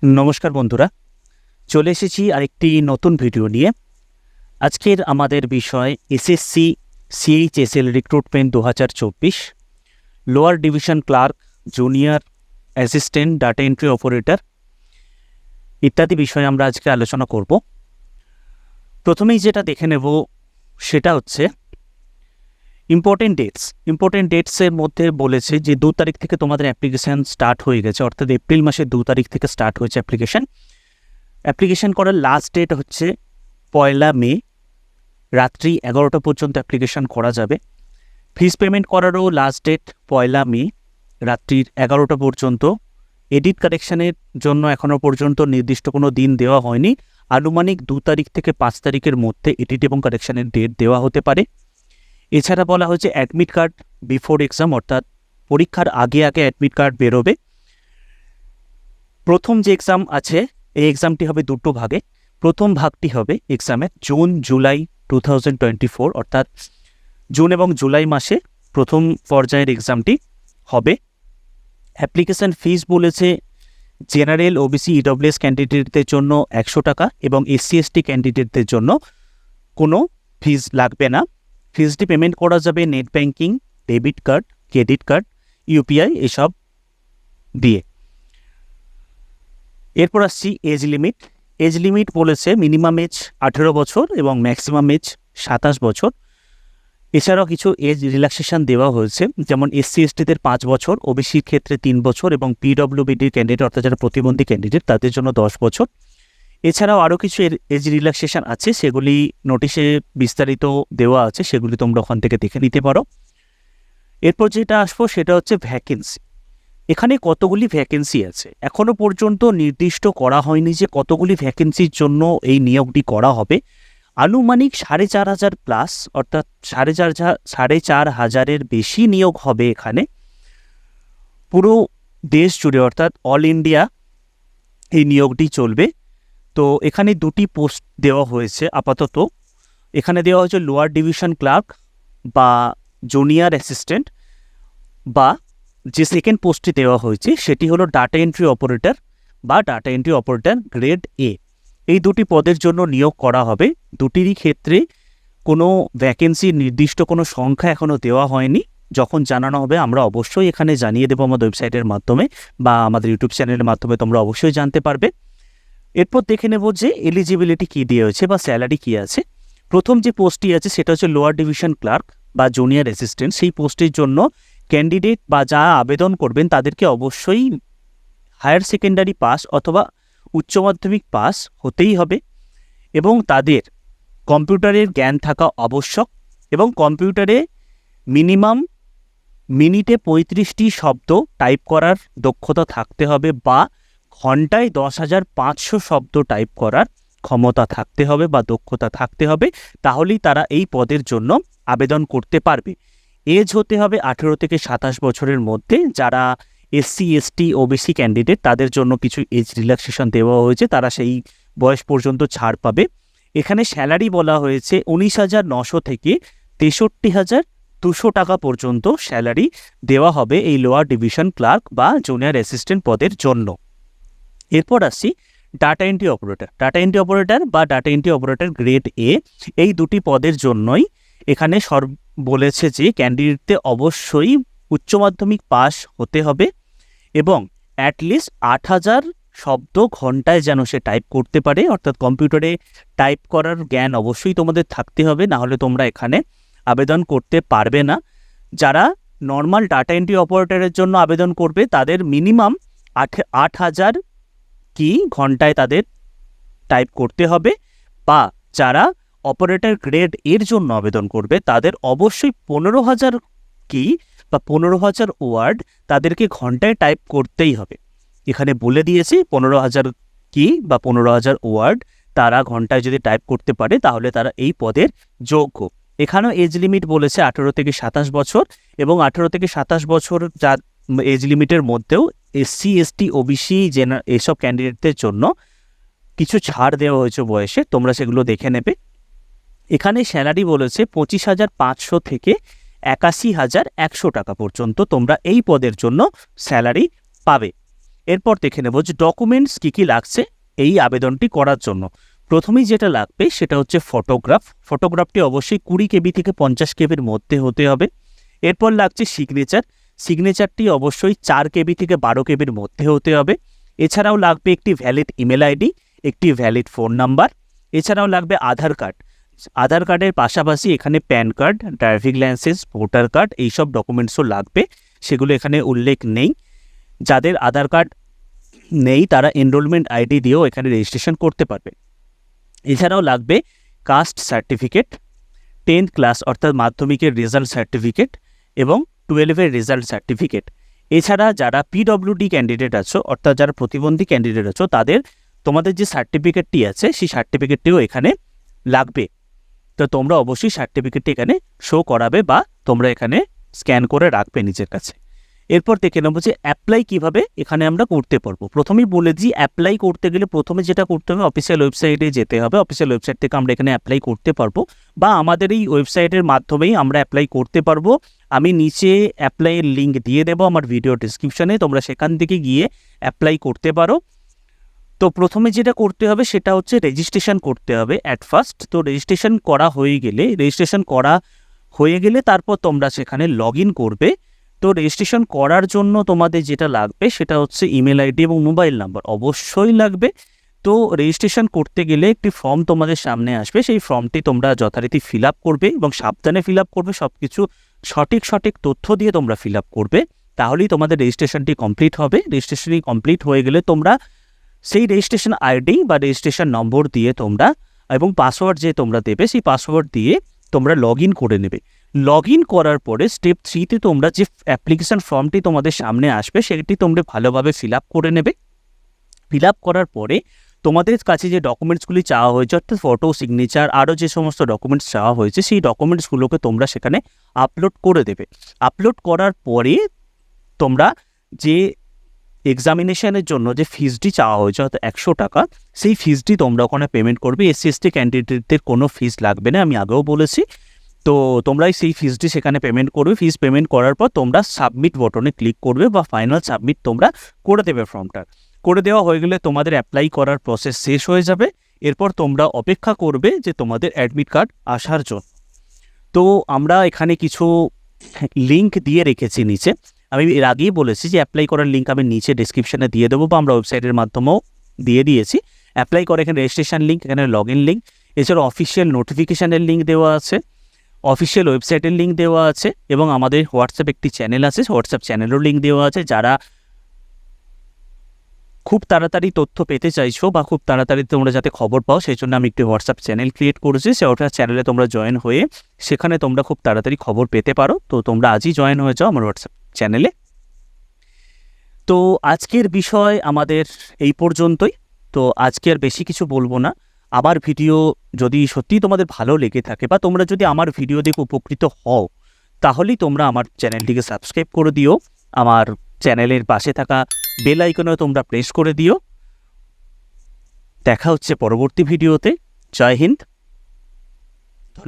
নমস্কার বন্ধুরা, চলে এসেছি আরেকটি নতুন ভিডিও নিয়ে। আজকের আমাদের বিষয় SSC CHSL recruitment 2024, lower division clerk, junior assistant, data entry operator ইত্যাদি বিষয়ে আমরা আজকে আলোচনা করব। প্রথমেই যেটা দেখে নেব সেটা হচ্ছে ইম্পর্টেন্ট ডেটসের মধ্যে বলেছে যে 2 তারিখ থেকে তোমাদের অ্যাপ্লিকেশান স্টার্ট হয়ে গেছে, অর্থাৎ এপ্রিল মাসের 2 তারিখ থেকে স্টার্ট হয়েছে অ্যাপ্লিকেশান করার লাস্ট ডেট হচ্ছে 1 মে, রাত্রি 11টা পর্যন্ত অ্যাপ্লিকেশান করা যাবে। ফিস পেমেন্ট করারও লাস্ট ডেট 1 মে, রাত্রির 11টা পর্যন্ত। এডিট কারেকশানের জন্য এখনও পর্যন্ত নির্দিষ্ট কোনো দিন দেওয়া হয়নি। আনুমানিক 2 তারিখ থেকে 5 তারিখের মধ্যে এডিট এবং কারেকশানের ডেট দেওয়া হতে পারে। এছাড়া বলা হয়েছে অ্যাডমিট কার্ড বিফোর এক্সাম, অর্থাৎ পরীক্ষার আগে অ্যাডমিট কার্ড বেরোবে। প্রথম যে এক্সাম আছে এই এক্সামটি হবে দুটো ভাগে। প্রথম ভাগটি হবে এক্সামের জুন জুলাই 2024, অর্থাৎ জুন এবং জুলাই মাসে প্রথম পর্যায়ের এক্সামটি হবে। অ্যাপ্লিকেশান ফিস বলেছে জেনারেল, ওবিসি, ইডব্লিউএস ক্যান্ডিডেটদের জন্য 100 টাকা এবং এসসি এসটি ক্যান্ডিডেটদের জন্য কোনো ফিস লাগবে না। ফিসটি পেমেন্ট করা যাবে net banking, debit card, credit card, UPI এসব দিয়ে। এরপর আসছি এজ লিমিট বলেছে মিনিমাম এজ 18 বছর এবং ম্যাক্সিমাম এজ 27 বছর। এছাড়াও কিছু এজ রিল্যাক্সেশন দেওয়া হয়েছে, যেমন এসসি এসটিদের 5 বছর, ওবিসির ক্ষেত্রে 3 বছর এবং পিডব্লিউবিডির ক্যান্ডিডেট অর্থাৎ যারা প্রতিবন্ধী ক্যান্ডিডেট তাদের জন্য 10 বছর। এছাড়াও আরও কিছু এজ রিল্যাক্সেশন আছে, সেগুলি নোটিশে বিস্তারিত দেওয়া আছে, সেগুলি তোমরা ওখান থেকে দেখে নিতে পারো। এরপর যেটা আসবো সেটা হচ্ছে ভ্যাকেন্সি। এখানে কতগুলি ভ্যাকেন্সি আছে এখনও পর্যন্ত নির্দিষ্ট করা হয়নি যে কতগুলি ভ্যাকেন্সির জন্য এই নিয়োগটি করা হবে। আনুমানিক 4,500 প্লাস, অর্থাৎ 4,500 বেশি নিয়োগ হবে এখানে পুরো দেশ জুড়ে, অর্থাৎ অল ইন্ডিয়া এই নিয়োগটি চলবে। তো এখানে দুটি পোস্ট দেওয়া হয়েছে আপাতত। এখানে দেওয়া হয়েছে লোয়ার ডিভিশন ক্লার্ক বা জুনিয়র অ্যাসিস্ট্যান্ট, বা যে সেকেন্ড পোস্টটি দেওয়া হয়েছে সেটি হলো ডাটা এন্ট্রি অপারেটর বা data entry operator grade A. এই দুটি পদের জন্য নিয়োগ করা হবে। দুটিরই ক্ষেত্রে কোনো ভ্যাকেন্সির নির্দিষ্ট কোনো সংখ্যা এখনও দেওয়া হয়নি। যখন জানানো হবে আমরা অবশ্যই এখানে জানিয়ে দেবো আমাদের ওয়েবসাইটের মাধ্যমে বা আমাদের ইউটিউব চ্যানেলের মাধ্যমে, তোমরা অবশ্যই জানতে পারবে। এরপর দেখে নেব যে এলিজিবিলিটি কী দিয়ে হয়েছে বা স্যালারি কী আছে। প্রথম যে পোস্টটি আছে সেটা হচ্ছে লোয়ার ডিভিশন ক্লার্ক বা জুনিয়র অ্যাসিস্ট্যান্ট। সেই পোস্টের জন্য ক্যান্ডিডেট বা যারা আবেদন করবেন তাদেরকে অবশ্যই হায়ার সেকেন্ডারি পাস অথবা উচ্চ মাধ্যমিক পাস হতেই হবে এবং তাদের কম্পিউটারের জ্ঞান থাকা আবশ্যক এবং কম্পিউটারে মিনিমাম মিনিটে 35টি শব্দ টাইপ করার দক্ষতা থাকতে হবে বা ঘন্টায় 10,500 শব্দ টাইপ করার ক্ষমতা থাকতে হবে বা দক্ষতা থাকতে হবে। তাহলেই তারা এই পদের জন্য আবেদন করতে পারবে। এজ হতে হবে 18 থেকে 27 বছরের মধ্যে। যারা এসসি এসটি ওবিসি ক্যান্ডিডেট তাদের জন্য কিছু এজ রিল্যাক্সেশন দেওয়া হয়েছে, তারা সেই বয়স পর্যন্ত ছাড় পাবে। এখানে স্যালারি বলা হয়েছে 19,900 থেকে 63,200 টাকা পর্যন্ত স্যালারি দেওয়া হবে এই লোয়ার ডিভিশন ক্লার্ক বা জুনিয়র অ্যাসিস্ট্যান্ট পদের জন্য। এরপর আসছি ডাটা এন্ট্রি অপারেটর বা data entry operator grade A. এই দুটি পদের জন্যই এখানে বলেছে যে ক্যান্ডিডেটদের অবশ্যই উচ্চ মাধ্যমিক পাস হতে হবে এবং অ্যাটলিস্ট 8,000 শব্দ ঘন্টায় যেন সে টাইপ করতে পারে, অর্থাৎ কম্পিউটারে টাইপ করার জ্ঞান অবশ্যই তোমাদের থাকতে হবে, না হলে তোমরা এখানে আবেদন করতে পারবে না। যারা নর্মাল ডাটা এন্ট্রি অপারেটরের জন্য আবেদন করবে তাদের মিনিমাম 8,000 কি ঘন্টায় তাদের টাইপ করতে হবে, বা যারা অপারেটর গ্রেড এর জন্য আবেদন করবে তাদের অবশ্যই 15,000 কি বা 15,000 ওয়ার্ড তাদেরকে ঘন্টায় টাইপ করতেই হবে। এখানে বলে দিয়েছি 15,000 কি বা 15,000 ওয়ার্ড তারা ঘন্টায় যদি টাইপ করতে পারে তাহলে তারা এই পদের যোগ্য। এখানেও এজ লিমিট বলেছে 18 থেকে 27 বছর এবং 18 থেকে 27 বছর যা এজ লিমিটের মধ্যেও এসসি এসটি ওবিসি এসব ক্যান্ডিডেটদের জন্য কিছু ছাড় দেওয়া হয়েছে বয়সে, তোমরা সেগুলো দেখে নেবে। এখানে স্যালারি বলেছে 25,500 থেকে 81,100 টাকা পর্যন্ত তোমরা এই পদের জন্য স্যালারি পাবে। এরপর দেখে নেব যে ডকুমেন্টস কী কী লাগছে এই আবেদনটি করার জন্য। প্রথমেই যেটা লাগবে সেটা হচ্ছে ফটোগ্রাফটি অবশ্যই 20 কেবি থেকে 50 কেবির মধ্যে হতে হবে। এরপর লাগছে সিগনেচারটি অবশ্যই 4 কেবি থেকে 12 কেবির মধ্যে হতে হবে। এছাড়াও লাগবে একটি ভ্যালিড ইমেল আইডি, একটি ভ্যালিড ফোন নাম্বার। এছাড়াও লাগবে আধার কার্ডের পাশাপাশি এখানে pan card, driving licence, voter card এইসব ডকুমেন্টসও লাগবে, সেগুলো এখানে উল্লেখ নেই। যাদের আধার কার্ড নেই তারা এনরোলমেন্ট আইডি দিয়েও এখানে রেজিস্ট্রেশন করতে পারবে। এছাড়াও লাগবে কাস্ট সার্টিফিকেট, 10th ক্লাস অর্থাৎ মাধ্যমিকের রেজাল্ট সার্টিফিকেট এবং 12-এর রেজাল্ট সার্টিফিকেট। এছাড়া যারা পিডব্লিউডি ক্যান্ডিডেট আছো অর্থাৎ যারা প্রতিবন্ধী ক্যান্ডিডেট আছো তোমাদের যে সার্টিফিকেটটি আছে সেই সার্টিফিকেটটিও এখানে লাগবে। তো তোমরা অবশ্যই সার্টিফিকেটটি এখানে শো করাবে বা তোমরা এখানে স্ক্যান করে রাখবে নিজের কাছে। এরপর দেখে নেবো যে অ্যাপ্লাই কীভাবে এখানে আমরা করতে পারবো। প্রথমেই বলে দিই, অ্যাপ্লাই করতে গেলে প্রথমে যেটা করতে হবে অফিসিয়াল ওয়েবসাইটে যেতে হবে। অফিসিয়াল ওয়েবসাইট থেকে আমরা এখানে অ্যাপ্লাই করতে পারবো বা আমাদের এই ওয়েবসাইটের মাধ্যমেই আমরা অ্যাপ্লাই করতে পারবো। আমি নিচে অ্যাপ্লাইয়ের লিঙ্ক দিয়ে দেবো আমার ভিডিও ডিসক্রিপশানে, তোমরা সেখান থেকে গিয়ে অ্যাপ্লাই করতে পারো। তো প্রথমে যেটা করতে হবে সেটা হচ্ছে রেজিস্ট্রেশন করতে হবে অ্যাট ফার্স্ট। তো রেজিস্ট্রেশন করা হয়ে গেলে তারপর তোমরা সেখানে লগ ইন করবে। তো রেজিস্ট্রেশন করার জন্য তোমাদের যেটা লাগবে সেটা হচ্ছে ইমেল আইডি এবং মোবাইল নাম্বার অবশ্যই লাগবে। তো রেজিস্ট্রেশন করতে গেলে একটি ফর্ম তোমাদের সামনে আসবে, সেই ফর্মটি তোমরা যথারীতি ফিল আপ করবে এবং সাবধানে ফিল আপ করবে। সব কিছু সঠিক তথ্য দিয়ে তোমরা ফিল আপ করবে, তাহলেই তোমাদের রেজিস্ট্রেশনটি কমপ্লিট হবে। রেজিস্ট্রেশনটি কমপ্লিট হয়ে গেলে তোমরা সেই রেজিস্ট্রেশন আইডি বা রেজিস্ট্রেশন নম্বর দিয়ে তোমরা এবং পাসওয়ার্ড যে তোমরা দেবে সেই পাসওয়ার্ড দিয়ে তোমরা লগ ইন করে নেবে। লগ ইন করার পরে স্টেপ 3-তে তোমরা যে অ্যাপ্লিকেশন ফর্মটি তোমাদের সামনে আসবে সেটি তোমরা ভালোভাবে ফিল আপ করে নেবে। ফিল আপ করার পরে তোমাদের কাছে যে ডকুমেন্টসগুলি চাওয়া হয়েছে অর্থাৎ ফটো, সিগনেচার, আরও যে সমস্ত ডকুমেন্টস চাওয়া হয়েছে সেই ডকুমেন্টসগুলোকে তোমরা সেখানে আপলোড করে দেবে। আপলোড করার পরে তোমরা যে এক্সামিনেশনের জন্য যে ফিসটি চাওয়া হয়েছে অর্থাৎ 100 টাকা, সেই ফিসটি তোমরা ওখানে পেমেন্ট করবে। SC/ST ক্যান্ডিডেটদের কোনো ফিস লাগবে না, আমি আগেও বলেছি। তো তোমরাই সেই ফিসটি সেখানে পেমেন্ট করবে। ফিস পেমেন্ট করার পর তোমরা সাবমিট বটনে ক্লিক করবে বা ফাইনাল সাবমিট তোমরা করে দেবে। ফর্মটা করে দেওয়া হয়ে গেলে তোমাদের অ্যাপ্লাই করার প্রসেস শেষ হয়ে যাবে। এরপর তোমরা অপেক্ষা করবে যে তোমাদের অ্যাডমিট কার্ড আসার জন্য। তো আমরা এখানে কিছু লিঙ্ক দিয়ে রেখেছি নিচে। আমি এর আগেই বলেছি যে অ্যাপ্লাই করার লিঙ্ক আমি নিচে ডিসক্রিপশানে দিয়ে দেবো বা আমরা ওয়েবসাইটের মাধ্যমেও দিয়ে দিয়েছি। অ্যাপ্লাই করে এখানে রেজিস্ট্রেশন লিঙ্ক, এখানে লগ ইন লিঙ্ক, এছাড়া অফিসিয়াল নোটিফিকেশানের লিঙ্ক দেওয়া আছে, অফিসিয়াল ওয়েবসাইটের লিঙ্ক দেওয়া আছে এবং আমাদের হোয়াটসঅ্যাপ একটি চ্যানেল আছে, হোয়াটসঅ্যাপ চ্যানেলেরও লিঙ্ক দেওয়া আছে। যারা খুব তাড়াতাড়ি তথ্য পেতে চাইছো বা খুব তাড়াতাড়ি তোমরা যাতে খবর পাও সেই জন্য আমি একটি হোয়াটসঅ্যাপ চ্যানেল ক্রিয়েট করেছি। সেই হোয়াটসঅ্যাপ চ্যানেলে তোমরা জয়েন হয়ে সেখানে তোমরা খুব তাড়াতাড়ি খবর পেতে পারো। তো তোমরা আজই জয়েন হয়ে যাও আমার হোয়াটসঅ্যাপ চ্যানেলে। তো আজকের বিষয় আমাদের এই পর্যন্তই। তো আজকে আর বেশি কিছু বলবো না। আমার ভিডিও যদি সত্যিই তোমাদের ভালো লেগে থাকে বা তোমরা যদি আমার ভিডিও দেখে উপকৃত হও তাহলেই তোমরা আমার চ্যানেলটিকে সাবস্ক্রাইব করে দিও। আমার চ্যানেলের পাশে থাকা বেল আইকনেও তোমরা প্রেস করে দিও। দেখা হচ্ছে পরবর্তী ভিডিওতে। জয় হিন্দ।